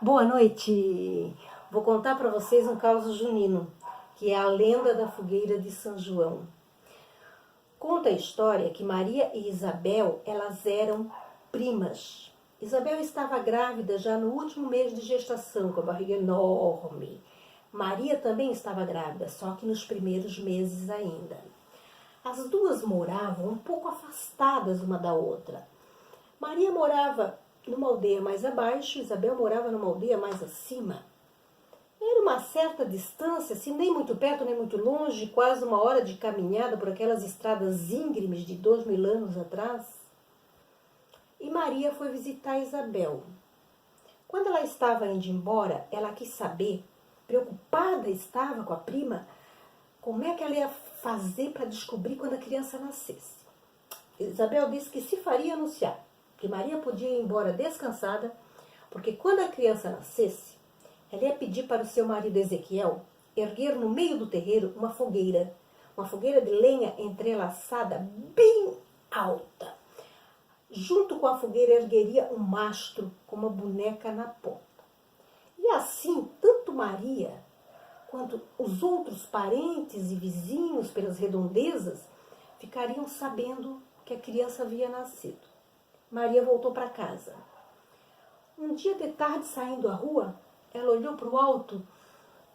Boa noite! Vou contar para vocês um caso junino, que é a lenda da fogueira de São João. Conta a história que Maria e Isabel, elas eram primas. Isabel estava grávida já no último mês de gestação, com a barriga enorme. Maria também estava grávida, só que nos primeiros meses ainda. As duas moravam um pouco afastadas uma da outra. Maria morava numa aldeia mais abaixo, Isabel morava numa aldeia mais acima. Era uma certa distância, assim, nem muito perto, nem muito longe, quase uma hora de caminhada por aquelas estradas íngremes de 2000 anos atrás. E Maria foi visitar Isabel. Quando ela estava indo embora, ela quis saber, preocupada estava com a prima, como é que ela ia fazer para descobrir quando a criança nascesse. Isabel disse que se faria anunciar, que Maria podia ir embora descansada, porque quando a criança nascesse, ela ia pedir para o seu marido Ezequiel erguer no meio do terreiro uma fogueira de lenha entrelaçada bem alta. Junto com a fogueira ergueria um mastro com uma boneca na ponta. E assim, tanto Maria quanto os outros parentes e vizinhos pelas redondezas ficariam sabendo que a criança havia nascido. Maria voltou para casa. Um dia de tarde, saindo à rua, ela olhou para o alto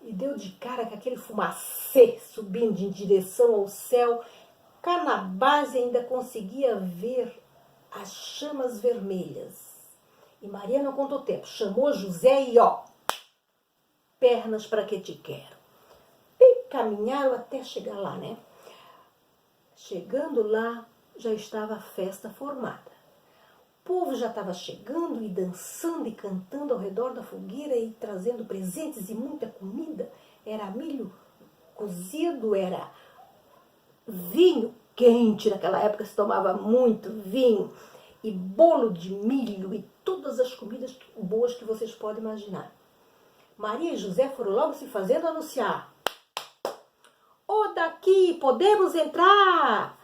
e deu de cara com aquele fumacê subindo em direção ao céu. Cá na base ainda conseguia ver as chamas vermelhas. E Maria não contou tempo, chamou José e pernas para que te quero. E caminharam até chegar lá, né? Chegando lá, já estava a festa formada. O povo já estava chegando e dançando e cantando ao redor da fogueira e trazendo presentes e muita comida. Era milho cozido, era vinho quente, naquela época se tomava muito vinho, e bolo de milho e todas as comidas boas que vocês podem imaginar. Maria e José foram logo se fazendo anunciar. Ô, daqui, podemos entrar!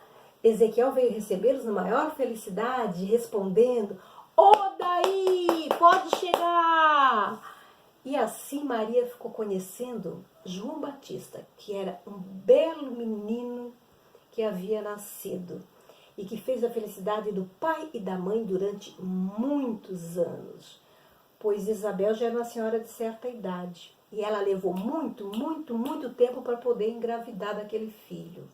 Ezequiel veio recebê-los na maior felicidade, respondendo, ô daí, pode chegar! E assim Maria ficou conhecendo João Batista, que era um belo menino que havia nascido e que fez a felicidade do pai e da mãe durante muitos anos, pois Isabel já era uma senhora de certa idade e ela levou muito tempo para poder engravidar daquele filho.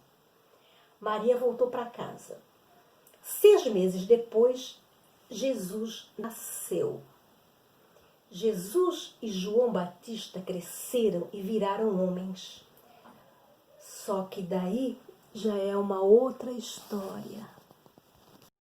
Maria voltou para casa. 6 meses depois, Jesus nasceu. Jesus e João Batista cresceram e viraram homens. Só que daí já é uma outra história.